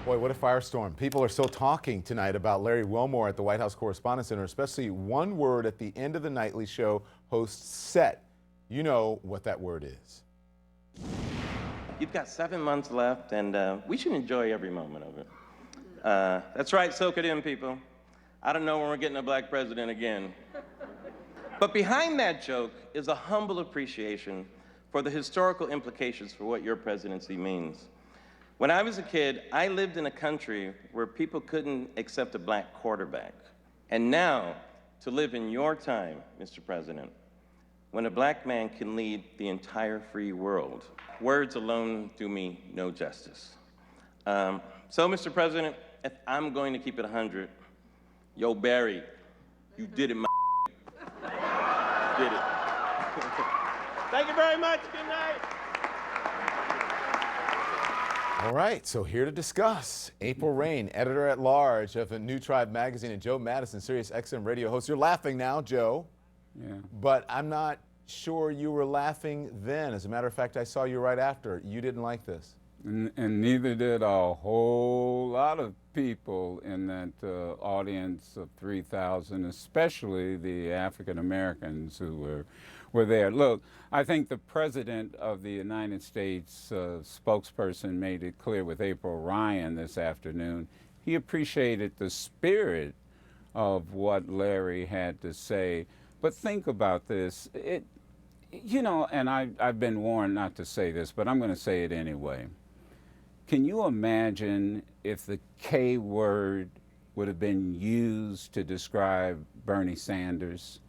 Boy, what a firestorm. People are still talking tonight about Larry Wilmore at the White House Correspondents' Center, especially one word at the end of the nightly show host set. You know what that word is. You've got 7 months left, and we should enjoy every moment of it. That's right, soak it in, people. I don't know when we're getting a black president again. But behind that joke is a humble appreciation for the historical implications for what your presidency means. When I was a kid, I lived in a country where people couldn't accept a black quarterback. And now, to live in your time, Mr. President, when a black man can lead the entire free world, words alone do me no justice. So, Mr. President, if I'm going to keep it 100, yo, Barry, you did it, my did it. Thank you very much. Good night. All right, so here to discuss, April Rain, editor-at-large of a New Tribe magazine, and Joe Madison, Sirius XM radio host. You're laughing now, Joe. Yeah. But I'm not sure you were laughing then. As a matter of fact, I saw you right after. You didn't like this. And neither did a whole lot of people in that audience of 3,000, especially the African Americans who were there. Look, I think the President of the United States spokesperson made it clear with April Ryan this afternoon. He appreciated the spirit of what Larry had to say. But think about this. You know, and I've been warned not to say this, but I'm going to say it anyway. Can you imagine if the K word would have been used to describe Bernie Sanders?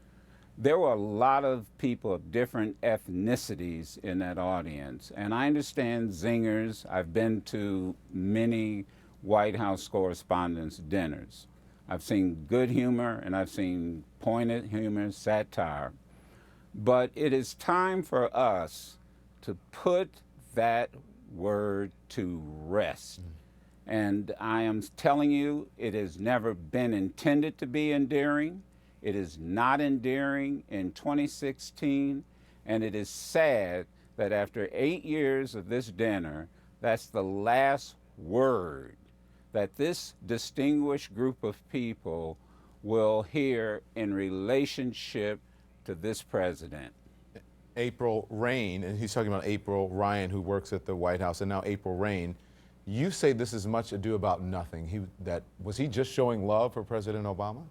There were a lot of people of different ethnicities in that audience. And I understand zingers. I've been to many White House Correspondents' dinners. I've seen good humor and I've seen pointed humor, satire. But it is time for us to put that word to rest. And I am telling you, it has never been intended to be endearing. It is not endearing in 2016, and it is sad that after 8 years of this dinner, that's the last word that this distinguished group of people will hear in relationship to this president. April Rain, and he's talking about April Ryan, who works at the White House, and now April Rain. You say this is much ado about nothing. Was he just showing love for President Obama?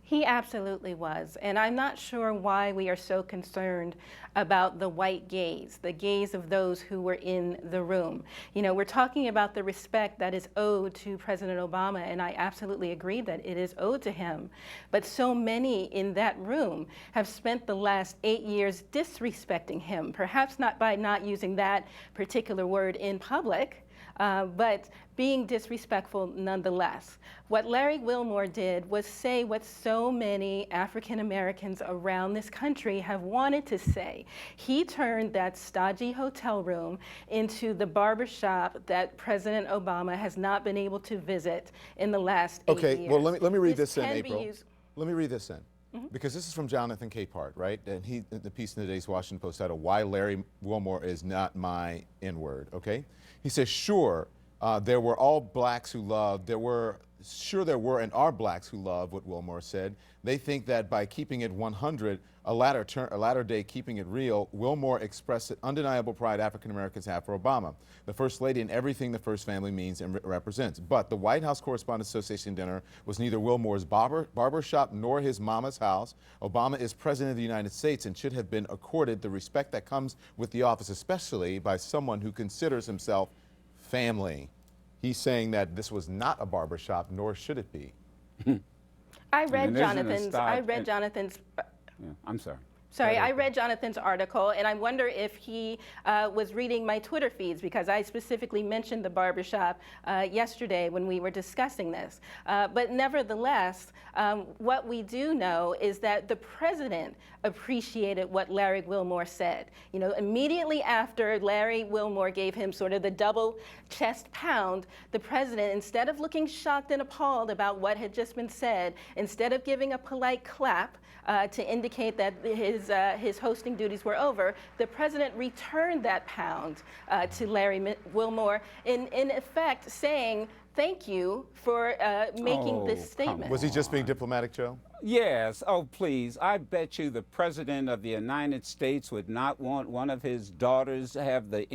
He absolutely was, and I'm not sure why we are so concerned about the white gaze, the gaze of those who were in the room. You know, we're talking about the respect that is owed to President Obama, and I absolutely agree that it is owed to him. But so many in that room have spent the last 8 years disrespecting him, perhaps not by not using that particular word in public, but being disrespectful nonetheless. What Larry Wilmore did was say what so many African Americans around this country have wanted to say. He turned that stodgy hotel room into the barbershop that President Obama has not been able to visit in the last 8 years. Okay, well, let me read this in, April. Let me read this in. Because this is from Jonathan Capehart, right? And the piece in today's Washington Post titled, "Why Larry Wilmore is Not My N-Word," okay? He says, sure, there were all blacks who loved, there were and are blacks who love what Wilmore said. They think that by keeping it 100, a latter day keeping it real, Wilmore expressed the undeniable pride African Americans have for Obama, the First Lady, and everything the First Family means and represents. But the White House Correspondents Association dinner was neither Wilmore's barbershop nor his mama's house. Obama is President of the United States and should have been accorded the respect that comes with the office, especially by someone who considers himself family. He's saying that this was not a barbershop, nor should it be. I read Jonathan's. Yeah, I'm sorry. Sorry, I read Jonathan's article, and I wonder if he was reading my Twitter feeds, because I specifically mentioned the barbershop yesterday when we were discussing this. But nevertheless, what we do know is that the president appreciated what Larry Wilmore said. You know, immediately after Larry Wilmore gave him sort of the double chest pound, the president, instead of looking shocked and appalled about what had just been said, instead of giving a polite clap to indicate that his his hosting duties were over, the president returned that pound to Larry Wilmore, in effect saying, thank you for making this statement. Was he just being diplomatic, Joe? Yes. Oh, please. I bet you the President of the United States would not want one of his daughters to have the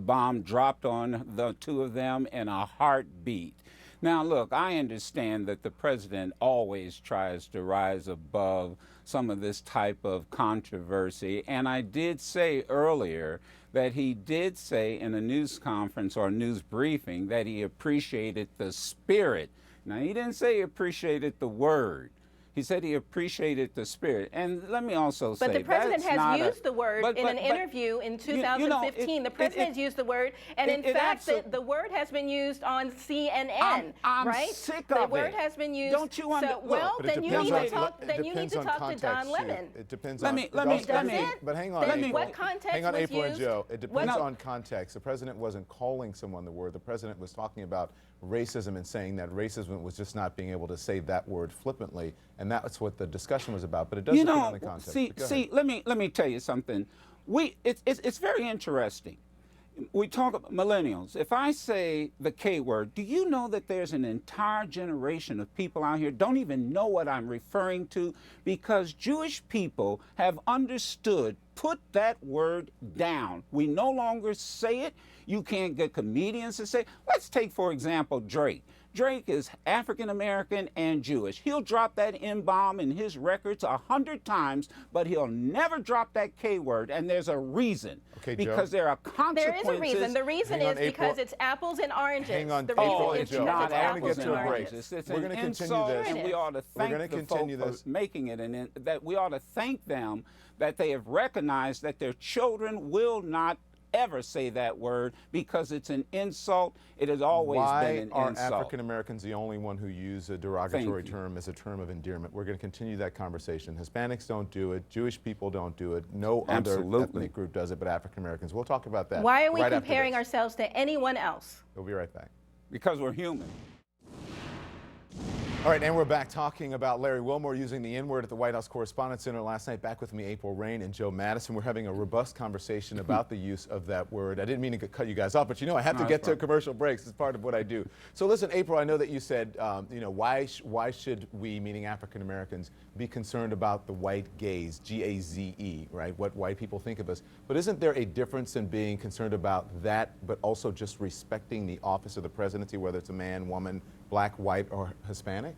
bomb dropped on the two of them in a heartbeat. Now, look, I understand that the President always tries to rise above some of this type of controversy, and I did say earlier that he did say in a news conference or news briefing that he appreciated the spirit. Now, he didn't say he appreciated the word. He said he appreciated the spirit. And let me also say, but the president has used the word in an interview in 2015. The president has used the word, and in fact, the word has been used on CNN. I'm right? sick of it. The word has been used. Don't you so, well, then you need to talk. Then you need to talk to context, Don Lemon. It depends Let on. me. But hang on, then April. what context hang on, was April used? and Joe. It depends on context. The president wasn't calling someone the word. The president was talking about racism and saying that racism was just not being able to say that word flippantly, and that's what the discussion was about. But it does depend on the context. See, let me tell you something. It's very interesting. We talk about millennials. If I say the K word, do you know that there's an entire generation of people out here don't even know what I'm referring to, because Jewish people have understood, put that word down. We no longer say it. You can't get comedians to say it. Let's take, for example, Drake. Drake is African American and Jewish. He'll drop that N-bomb in his records 100 times, but he'll never drop that K word, and there's a reason. Okay, because Joe. there are consequences. There is a reason. The reason is because it's apples and oranges. Hang on, the April reason and is Joe. because Not it's I want apples to get and to a break. oranges. It's We're an going to continue insult, this. and we ought to We're thank going to the folk continue for this. making it, and that we ought to thank them that they have recognized that their children will not ever say that word, because it's an insult. It has always been an insult. Why are African Americans the only one who use a derogatory term as a term of endearment? We're going to continue that conversation. Hispanics don't do it. Jewish people don't do it. No other ethnic group does it but African Americans. We'll talk about that. Why are we right comparing ourselves to anyone else? We'll be right back. Because we're human. All right, and we're back talking about Larry Wilmore using the N-word at the White House Correspondents Center last night. Back with me, April Rain and Joe Madison. We're having a robust conversation about the use of that word. I didn't mean to cut you guys off, but you know I have to get to commercial breaks. It's part of what I do. So listen, April, I know that you said, why should we, meaning African Americans, be concerned about the white gaze, G-A-Z-E, right? What white people think of us. But isn't there a difference in being concerned about that, but also just respecting the office of the presidency, whether it's a man, woman, black, white, or Hispanic?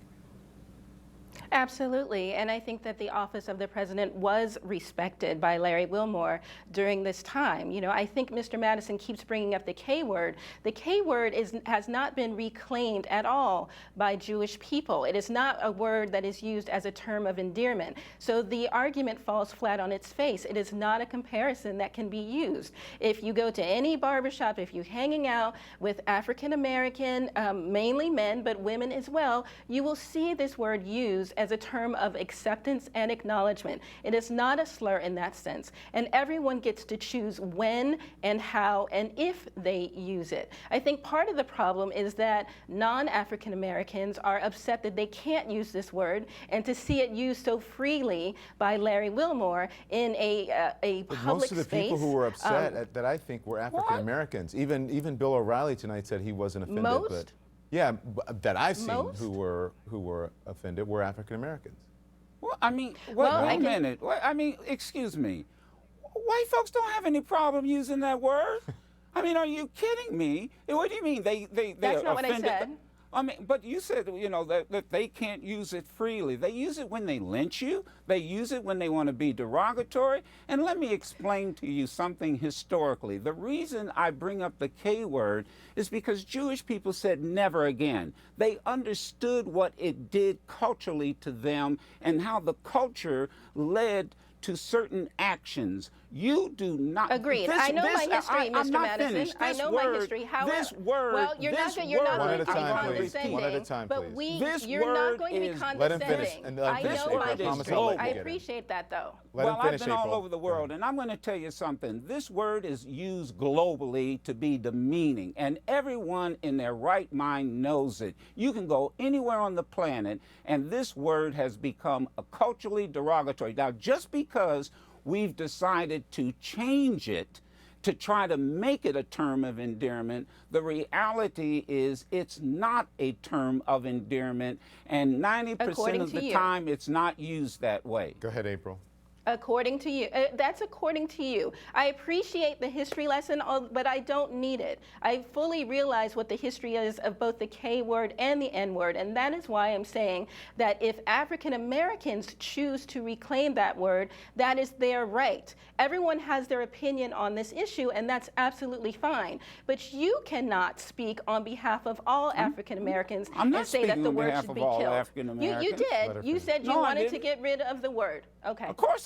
Absolutely, and I think that the office of the president was respected by Larry Wilmore during this time. You know, I think Mr. Madison keeps bringing up the K word. The K word has not been reclaimed at all by Jewish people. It is not a word that is used as a term of endearment. So the argument falls flat on its face. It is not a comparison that can be used. If you go to any barbershop, if you're hanging out with African American, mainly men, but women as well, you will see this word used as a term of acceptance and acknowledgement. It is not a slur in that sense. And everyone gets to choose when and how and if they use it. I think part of the problem is that non-African Americans are upset that they can't use this word, and to see it used so freely by Larry Wilmore in a public space. Most of the people who were upset that I think were African Americans. Even Bill O'Reilly tonight said he wasn't offended. Most? But yeah, that I've seen Most? who were offended were African Americans. Well, I mean, Well, I wait a can- minute. I mean, excuse me. White folks don't have any problem using that word. I mean, are you kidding me? What do you mean they That's not what I offended said. I mean, but you said, you know, that they can't use it freely. They use it when they lynch you. They use it when they want to be derogatory. And let me explain to you something historically. The reason I bring up the K word is because Jewish people said never again. They understood what it did culturally to them and how the culture led to certain actions. You do not. Agreed. I know my history, Mr. Madison. I know my history. However, this word, well, you're not going to be condescending. One at a time, but please. You're not going to be condescending. Let him finish. I know my history. I him. appreciate that, though. Well, I've been all over the world, and I'm going to tell you something. This word is used globally to be demeaning, and everyone in their right mind knows it. You can go anywhere on the planet, and this word has become a culturally derogatory. Now, just because we've decided to change it to try to make it a term of endearment, the reality is it's not a term of endearment, and 90% of the time it's not used that way. Go ahead, April. According to you. That's according to you. I appreciate the history lesson, but I don't need it. I fully realize what the history is of both the K word and the N word, and that is why I'm saying that if African Americans choose to reclaim that word, that is their right. Everyone has their opinion on this issue, and that's absolutely fine. But you cannot speak on behalf of all African Americans and say that the word should be killed. You did. You said you wanted to get rid of the word. Okay. Of course.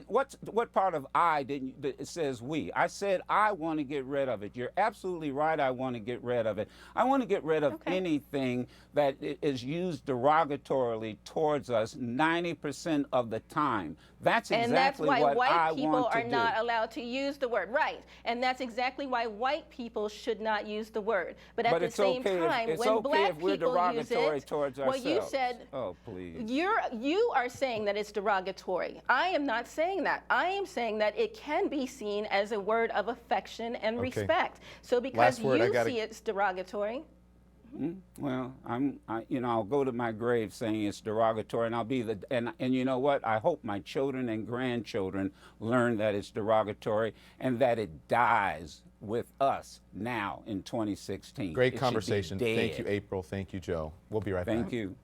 What part of I didn't? It says we. I said I want to get rid of it. You're absolutely right. I want to get rid of it. I want to get rid of anything that is used derogatorily towards us 90% of the time. That's exactly what I want to do. And that's why white people are not allowed to use the word. Right. And that's exactly why white people should not use the word. But at the same time, when black people use it, well, you said, oh, please. You are saying that it's derogatory. I am not saying that. I am saying that it can be seen as a word of affection and respect. So because you see it's derogatory. Well, I'll go to my grave saying it's derogatory, and I'll be and you know what? I hope my children and grandchildren learn that it's derogatory and that it dies with us now in 2016. Great conversation. Thank you, April. Thank you, Joe. We'll be right back. Thank you.